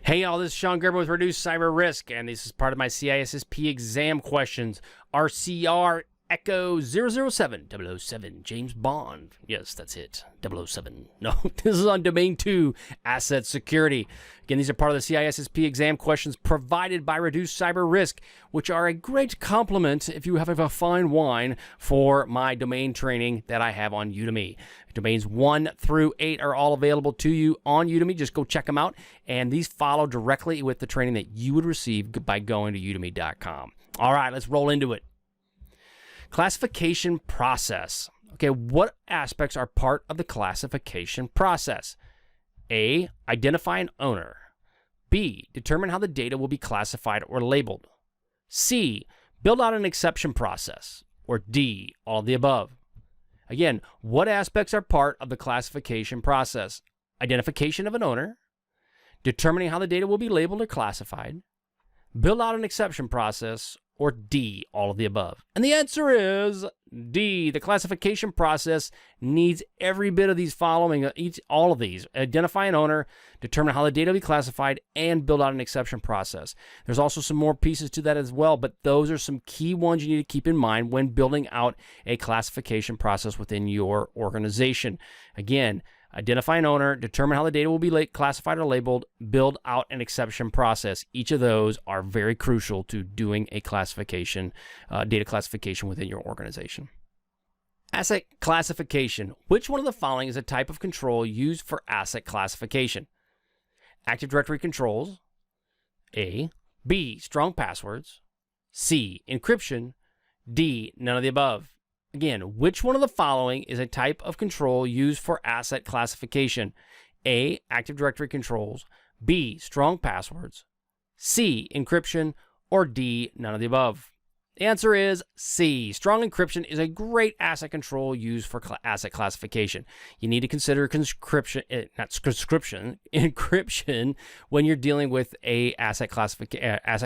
Hey y'all, this is Shon Gerber with Reduce Cyber Risk, and this is part of my CISSP Exam Questions RCRE Echo 007 James Bond. Yes, that's it. 007. No, this is on Domain 2, Asset Security. Again, these are part of the CISSP Exam Questions provided by Reduce Cyber Risk, which are a great complement if you have a fine wine for my domain training that I have on Udemy. Domains 1 through 8 are all available to you on Udemy. Just go check them out. And these follow directly with the training that you would receive by going to udemy.com. All right, let's roll into it. Classification process. Okay, what aspects are part of the classification process? A, identify an owner. B, determine how the data will be classified or labeled. C, build out an exception process. Or D, all of the above. Again, what aspects are part of the classification process? Identification of an owner, determining how the data will be labeled or classified, build out an exception process, or D, all of the above. And the answer is D. The classification process needs every bit of these following, all of these. Identify an owner, determine how the data will be classified, and build out an exception process. There's also some more pieces to that as well, but those are some key ones you need to keep in mind when building out a classification process within your organization. Again, identify an owner, determine how the data will be classified or labeled, build out an exception process. Each of those are very crucial to doing a classification, data classification within your organization. Asset classification. Which one of the following is a type of control used for asset classification? Active Directory controls. A. B. Strong passwords. C. Encryption. D. None of the above. Again, which one of the following is a type of control used for asset classification? A. Active Directory controls. B. Strong passwords. C. Encryption. Or D. None of the above. The answer is C. Strong encryption is a great asset control used for asset classification. You need to consider encryption when you're dealing with a asset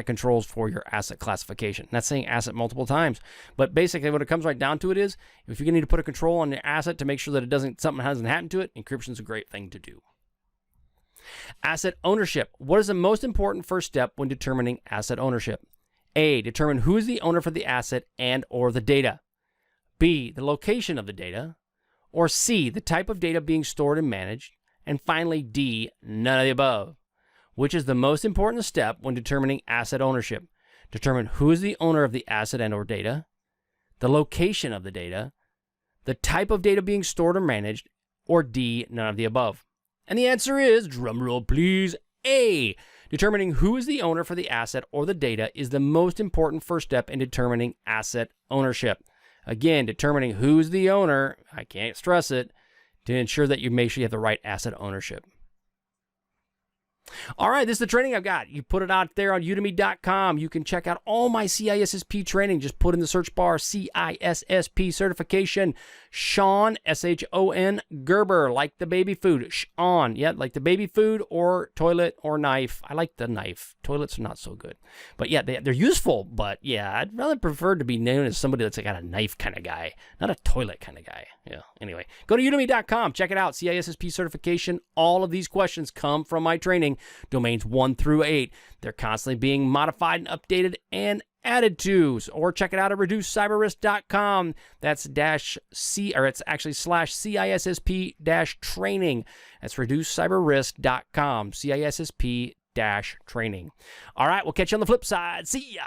controls for your asset classification. Not saying asset multiple times, but basically what it comes right down to it is if you're going to need to put a control on your asset to make sure that something hasn't happened to it, encryption is a great thing to do. Asset ownership. What is the most important first step when determining asset ownership? A. Determine who is the owner for the asset and or the data. B. The location of the data. Or C. The type of data being stored and managed. And finally, D. None of the above. Which is the most important step when determining asset ownership? Determine who is the owner of the asset and or data, the location of the data, the type of data being stored or managed, or D. None of the above. And the answer is, drumroll please, A. Determining who is the owner for the asset or the data is the most important first step in determining asset ownership. Again, determining who's the owner, I can't stress it, to ensure that you make sure you have the right asset ownership. All right, this is the training I've got. You put it out there on udemy.com. You can check out all my CISSP training. Just put in the search bar CISSP Certification. Shon, S-H-O-N, Gerber, like the baby food. Shon, yeah, like the baby food or toilet or knife. I like the knife. Toilets are not so good. But yeah, they're useful, but yeah, I'd rather prefer to be known as somebody that's got a knife kind of guy, not a toilet kind of guy. Yeah, anyway, go to udemy.com. Check it out, CISSP Certification. All of these questions come from my training. Domains 1 through 8. They're constantly being modified and updated and added to. Or check it out at reducecyberrisk.com. That's it's actually /CISSP-training. That's reducecyberrisk.com. CISSP-training. All right, we'll catch you on the flip side. See ya.